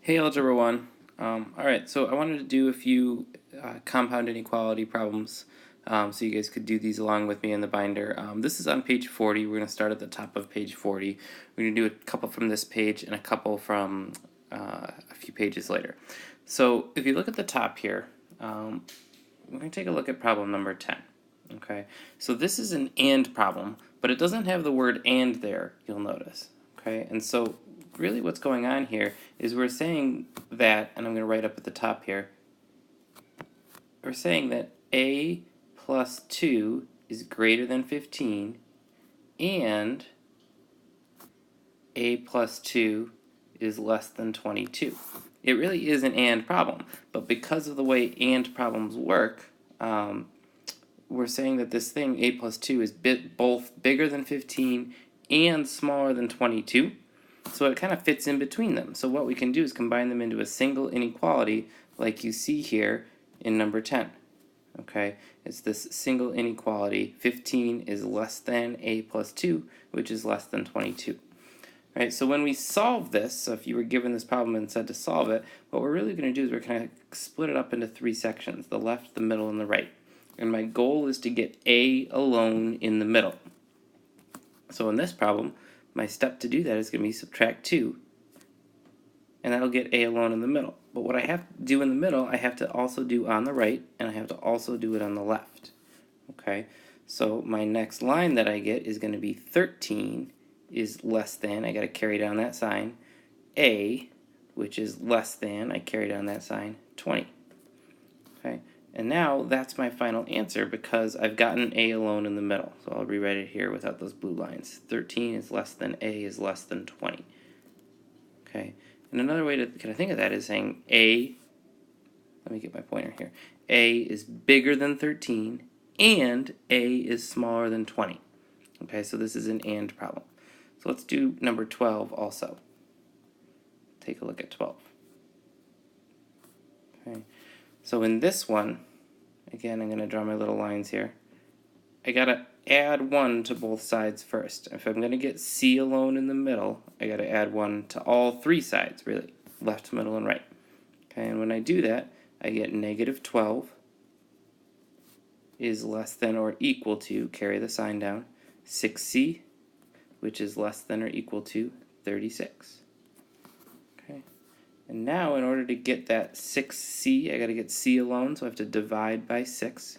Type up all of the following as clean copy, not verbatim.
Hey Algebra 1. Alright, so I wanted to do a few compound inequality problems so you guys could do these along with me in the binder. This is on page 40. We're going to start at the top of page 40. We're going to do a couple from this page and a couple from a few pages later. So if you look at the top here, we're going to take a look at problem number 10. Okay, so this is an and problem, but it doesn't have the word and there, you'll notice. Okay, and so really what's going on here is we're saying that, and I'm going to write up at the top here, we're saying that a plus 2 is greater than 15 and a plus 2 is less than 22. It really is an and problem, but because of the way and problems work, we're saying that this thing, a plus 2, is both bigger than 15 and smaller than 22. So it kind of fits in between them. So what we can do is combine them into a single inequality like you see here in number 10. Okay, it's this single inequality. 15 is less than a plus 2, which is less than 22. Right, so when we solve this, so if you were given this problem and said to solve it, what we're really going to do is we're going to split it up into three sections, the left, the middle, and the right. And my goal is to get a alone in the middle. So in this problem, my step to do that is going to be subtract 2, and that'll get a alone in the middle. But what I have to do in the middle, I have to also do on the right, and I have to also do it on the left. Okay, so my next line that I get is going to be 13 is less than, I got to carry down that sign, a, which is less than, I carry down that sign, 20. Okay, and now that's my final answer because I've gotten a alone in the middle. So I'll rewrite it here without those blue lines. 13 is less than a is less than 20. Okay, and another way to kind of think of that is saying a, let me get my pointer here, a is bigger than 13 and a is smaller than 20. Okay, so this is an and problem. So let's do number 12 also. Take a look at 12. Okay, so in this one, again, I'm going to draw my little lines here. I got to add 1 to both sides first. If I'm going to get C alone in the middle, I got to add 1 to all three sides, really, left, middle, and right. Okay, and when I do that, I get negative 12 is less than or equal to, carry the sign down, 6C, which is less than or equal to 36. Okay, and now in order to get that 6C, I got to get C alone, so I have to divide by 6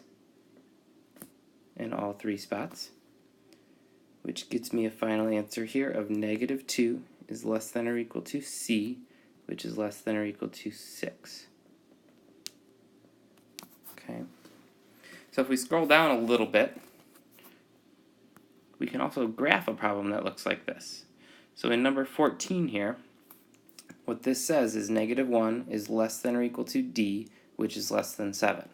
in all three spots, which gets me a final answer here of negative 2 is less than or equal to C, which is less than or equal to 6. Okay, so if we scroll down a little bit, we can also graph a problem that looks like this. So in number 14 here, what this says is negative 1 is less than or equal to D, which is less than 7.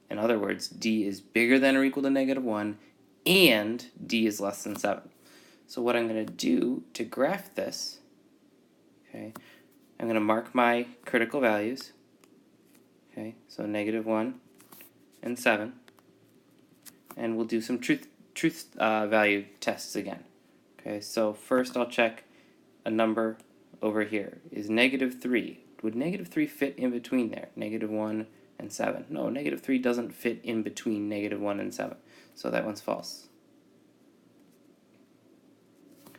In other words, D is bigger than or equal to negative 1, and D is less than 7. So what I'm going to do to graph this, okay, I'm going to mark my critical values. Okay, so negative 1 and 7. And we'll do some truth value tests again. Okay, so first I'll check a number over here. Is negative 3. Would negative 3 fit in between there? Negative 1 and 7. No, negative 3 doesn't fit in between negative 1 and 7. So that one's false.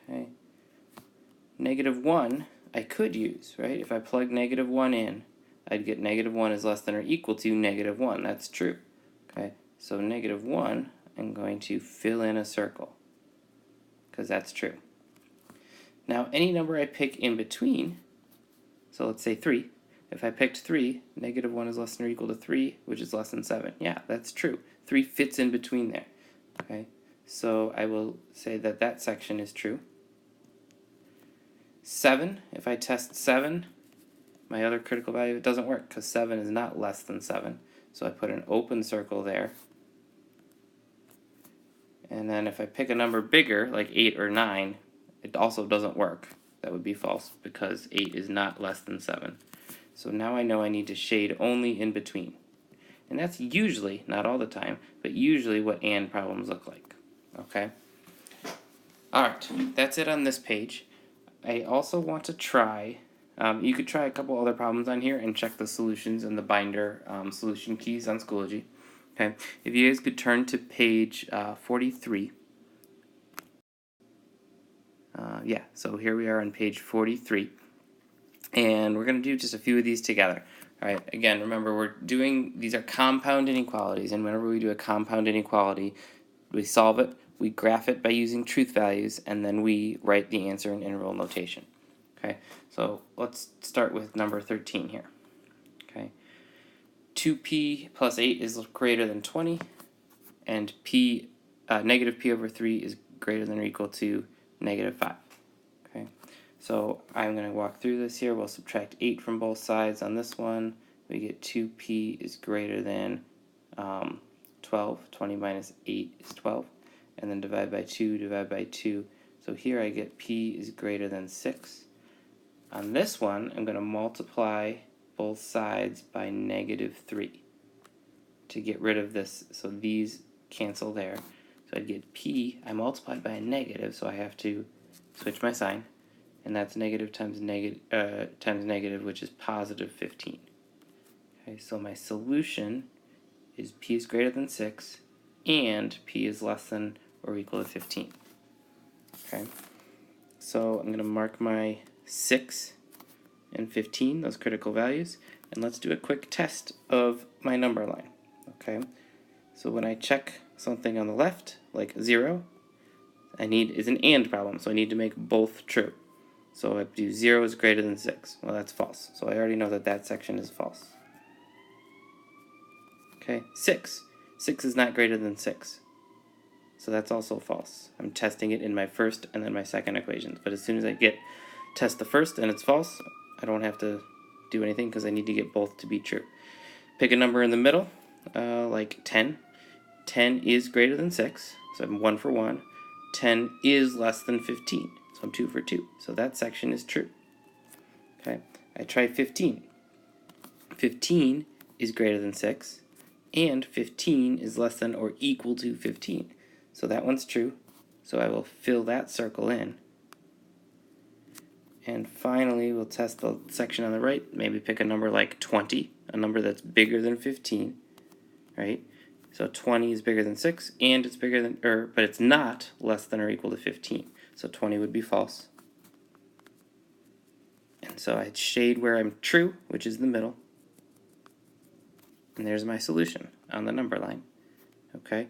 Okay. Negative 1 I could use, right? If I plug negative 1 in, I'd get negative 1 is less than or equal to negative 1. That's true. Okay, so negative 1, I'm going to fill in a circle because that's true. Now, any number I pick in between, so let's say 3, if I picked 3, negative 1 is less than or equal to 3, which is less than 7. Yeah, that's true. 3 fits in between there. Okay, so I will say that that section is true. 7, if I test 7, my other critical value, it doesn't work because 7 is not less than 7. So I put an open circle there. And then if I pick a number bigger, like 8 or 9, it also doesn't work. That would be false because 8 is not less than 7. So now I know I need to shade only in between. And that's usually, not all the time, but usually what and problems look like. Okay? Alright, that's it on this page. I also want to try You could try a couple other problems on here and check the solutions in the binder solution keys on Schoology. Okay, if you guys could turn to page 43. Yeah, so here we are on page 43. And we're going to do just a few of these together. All right, again, remember these are compound inequalities, and whenever we do a compound inequality, we solve it, we graph it by using truth values, and then we write the answer in interval notation. Okay, so let's start with number 13 here. Okay, 2p plus 8 is greater than 20, and negative p over 3 is greater than or equal to negative 5. Okay, so I'm going to walk through this here. We'll subtract 8 from both sides on this one. We get 2p is greater than 12. 20 minus 8 is 12. And then divide by 2, divide by 2. So here I get p is greater than 6. On this one, I'm going to multiply both sides by negative 3 to get rid of this. So these cancel there. So I'd get p, I multiplied by a negative, so I have to switch my sign. And that's negative times negative, which is positive 15. Okay, so my solution is p is greater than 6, and p is less than or equal to 15. Okay, so I'm going to mark my 6 and 15, those critical values, and let's do a quick test of my number line. Okay, so when I check something on the left, like 0, is an AND problem, so I need to make both true. So I do 0 is greater than 6. Well, that's false. So I already know that that section is false. Okay, 6. 6 is not greater than 6. So that's also false. I'm testing it in my first and then my second equations. But as soon as I test the first and it's false, I don't have to do anything because I need to get both to be true. Pick a number in the middle, like 10. 10 is greater than 6, so I'm 1 for 1. 10 is less than 15. So I'm 2 for 2. So that section is true. Okay, I try 15. 15 is greater than 6, and 15 is less than or equal to 15. So that one's true. So I will fill that circle in. And finally, we'll test the section on the right. Maybe pick a number like 20, a number that's bigger than 15, right? So 20 is bigger than 6, and it's bigger than, but it's not less than or equal to 15. So 20 would be false. And so I shade where I'm true, which is the middle. And there's my solution on the number line. Okay,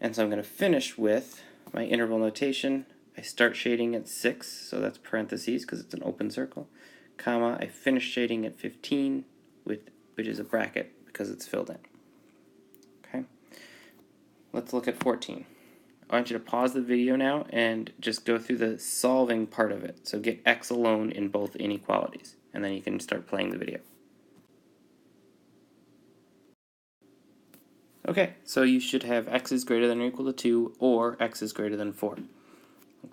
and so I'm going to finish with my interval notation. I start shading at 6, so that's parentheses because it's an open circle, comma, I finish shading at 15, which is a bracket because it's filled in. Okay, let's look at 14. I want you to pause the video now and just go through the solving part of it. So get x alone in both inequalities, and then you can start playing the video. Okay, so you should have x is greater than or equal to 2 or x is greater than 4.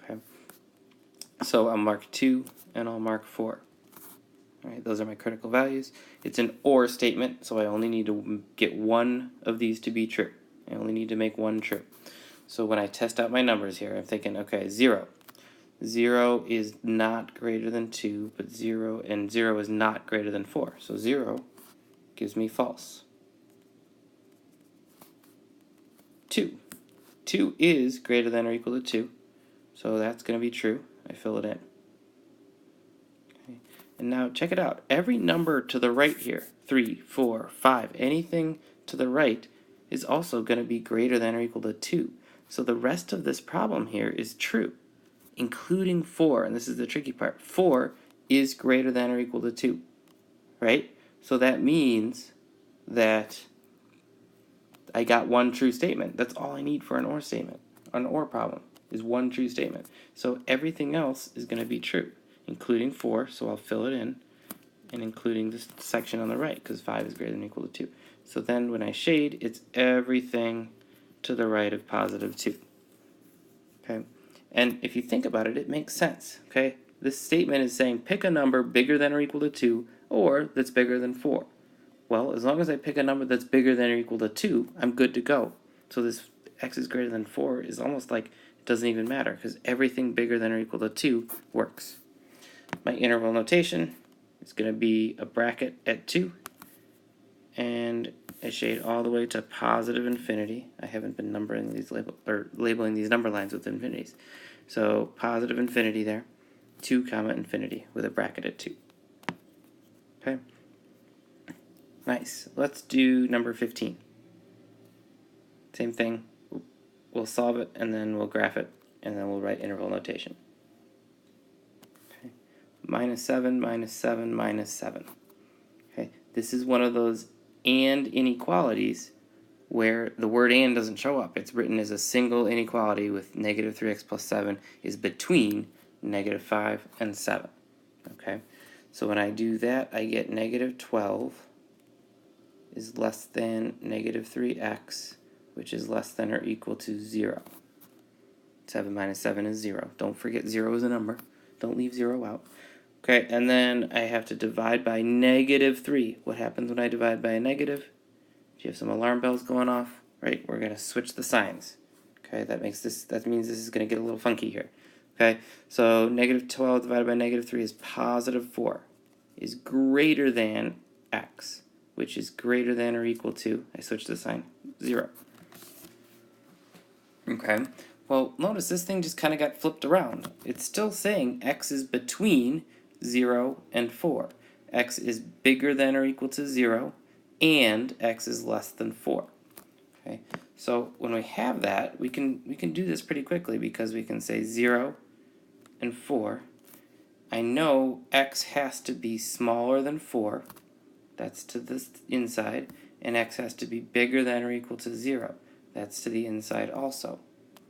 Okay, so I'll mark 2 and I'll mark 4. All right, those are my critical values. It's an OR statement, so I only need to get one of these to be true. I only need to make one true. So when I test out my numbers here, I'm thinking, okay, 0. 0 is not greater than 2, but 0 is not greater than 4. So 0 gives me false. 2. 2 is greater than or equal to 2, so that's going to be true. I fill it in. Okay. And now check it out. Every number to the right here, 3, 4, 5, anything to the right is also going to be greater than or equal to 2. So the rest of this problem here is true, including 4, and this is the tricky part. 4 is greater than or equal to 2, right? So that means that I got one true statement. That's all I need for an OR statement. An OR problem is one true statement. So everything else is going to be true, including 4, so I'll fill it in, and including this section on the right, because 5 is greater than or equal to 2. So then when I shade, it's everything to the right of positive 2. Okay? And if you think about it, it makes sense. Okay? This statement is saying pick a number bigger than or equal to 2, or that's bigger than 4. Well, as long as I pick a number that's bigger than or equal to 2, I'm good to go. So this x is greater than 4 is almost like it doesn't even matter, because everything bigger than or equal to 2 works. My interval notation, is going to be a bracket at 2 and a shade all the way to positive infinity. I haven't been numbering these labeling these number lines with infinities. So positive infinity there, 2 comma infinity with a bracket at 2. Okay. Nice. Let's do number 15. Same thing. We'll solve it and then we'll graph it and then we'll write interval notation. Okay. -7, -7, -7. Okay. This is one of those and inequalities where the word and doesn't show up. It's written as a single inequality with negative 3x plus 7 is between negative 5 and 7. Okay, so when I do that, I get negative 12 is less than negative 3x, which is less than or equal to 0. 7 minus 7 is 0. Don't forget 0 is a number. Don't leave 0 out. Okay, and then I have to divide by negative 3. What happens when I divide by a negative? Do you have some alarm bells going off? Right, we're going to switch the signs. Okay, that means this is going to get a little funky here. Okay, so negative 12 divided by negative 3 is positive 4, is greater than x, which is greater than or equal to, I switch the sign, 0. Okay, well, notice this thing just kind of got flipped around. It's still saying x is between 0 and 4. X is bigger than or equal to 0, and x is less than 4. Okay, so when we have that, we can do this pretty quickly because we can say 0 and 4. I know x has to be smaller than 4. That's to this inside, and x has to be bigger than or equal to 0. That's to the inside also.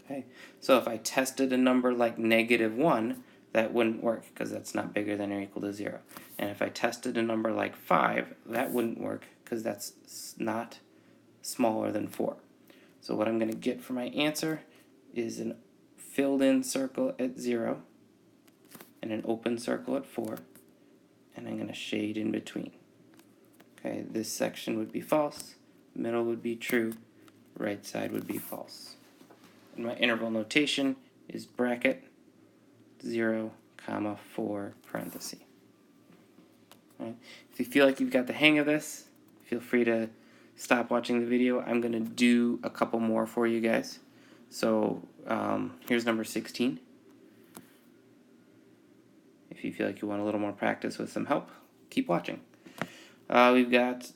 Okay, so if I tested a number like negative 1, that wouldn't work because that's not bigger than or equal to 0. And if I tested a number like 5, that wouldn't work because that's not smaller than 4. So what I'm going to get for my answer is a filled in circle at 0 and an open circle at 4, and I'm going to shade in between. Okay, this section would be false, middle would be true, right side would be false. And my interval notation is bracket 0, comma 4 parenthesis. Right. If you feel like you've got the hang of this, feel free to stop watching the video. I'm going to do a couple more for you guys. So here's number 16. If you feel like you want a little more practice with some help, keep watching. We've got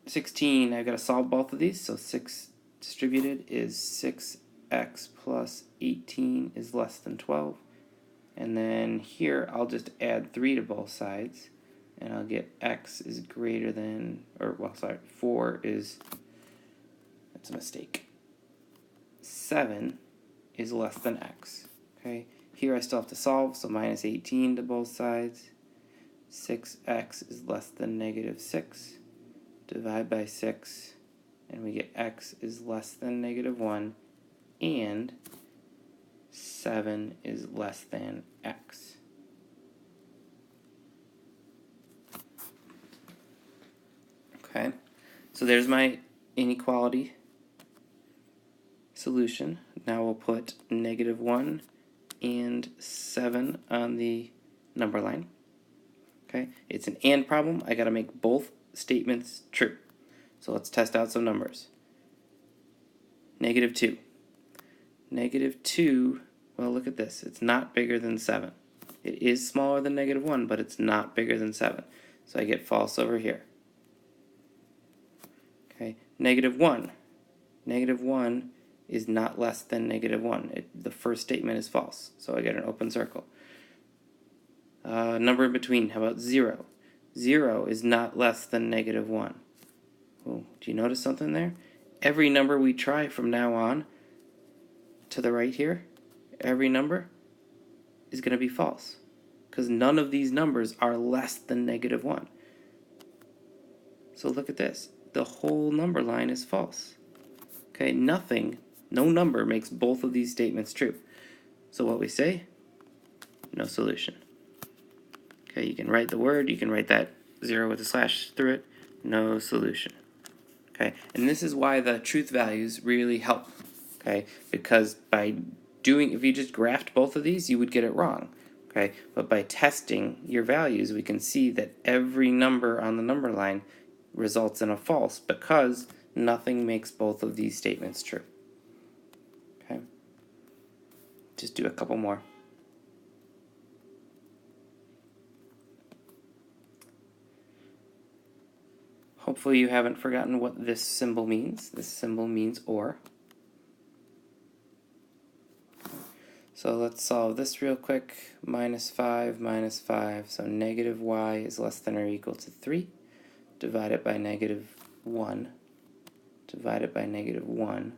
16. I've got to solve both of these. So 6 distributed is 6x plus 18 is less than 12. And then here I'll just add 3 to both sides. And I'll get x is greater than, 4 is, that's a mistake. 7 is less than x. Okay, here I still have to solve, so minus 18 to both sides. 6x is less than negative 6. Divide by 6, and we get x is less than negative 1, and 7 is less than x. Okay, so there's my inequality solution. Now we'll put negative 1 and 7 on the number line. Okay, it's an and problem. I got to make both statements true. So let's test out some numbers. Negative 2. Negative 2, well, look at this. It's not bigger than 7. It is smaller than negative 1, but it's not bigger than 7. So I get false over here. Okay, negative 1. Negative 1 is not less than negative 1. The first statement is false, so I get an open circle. Number in between, how about 0? 0 is not less than negative 1. Oh, do you notice something there? Every number we try from now on to the right here, every number is going to be false because none of these numbers are less than negative 1. So look at this. The whole number line is false. Okay, no number makes both of these statements true. So what we say, no solution. Okay, you can write the word, you can write that 0 with a slash through it, no solution. Okay, and this is why the truth values really help. Okay, because by if you just graphed both of these, you would get it wrong. Okay, but by testing your values, we can see that every number on the number line results in a false because nothing makes both of these statements true. Okay, just do a couple more. Hopefully you haven't forgotten what this symbol means. This symbol means OR. So let's solve this real quick. Minus 5, so negative y is less than or equal to 3, divided by negative 1, divided by negative 1,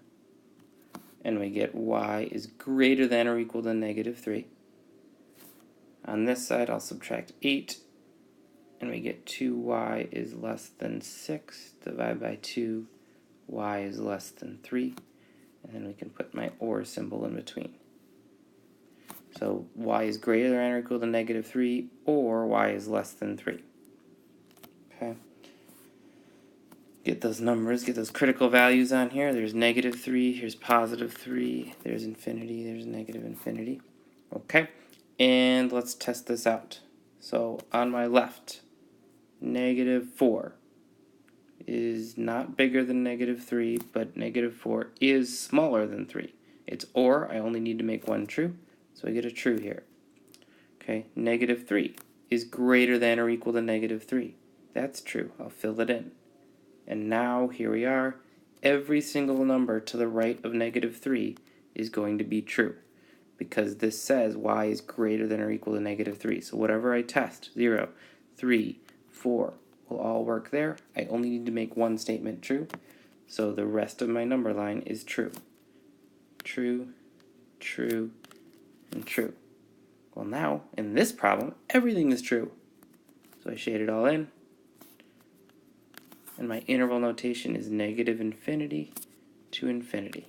and we get y is greater than or equal to negative 3. On this side, I'll subtract 8, and we get 2y is less than 6, divided by 2, y is less than 3, and then we can put my OR symbol in between. So y is greater than or equal to negative 3, or y is less than 3. Okay. Get those numbers, get those critical values on here. There's negative 3, here's positive 3, there's infinity, there's negative infinity. Okay, and let's test this out. So on my left, negative 4 is not bigger than negative 3, but negative 4 is smaller than 3. It's OR, I only need to make one true, so I get a true here. Okay, negative 3 is greater than or equal to negative 3. That's true, I'll fill it in. And now, here we are, every single number to the right of negative 3 is going to be true, because this says y is greater than or equal to negative 3. So whatever I test, 0, 3, 4, will all work there. I only need to make one statement true, so the rest of my number line is true. True, true, and true. Well now, in this problem, everything is true. So I shade it all in. And my interval notation is negative infinity to infinity.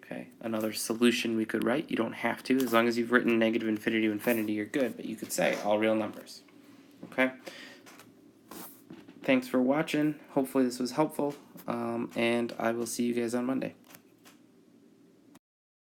Okay, another solution we could write. You don't have to. As long as you've written negative infinity to infinity, you're good. But you could say all real numbers. Okay? Thanks for watching. Hopefully this was helpful. And I will see you guys on Monday.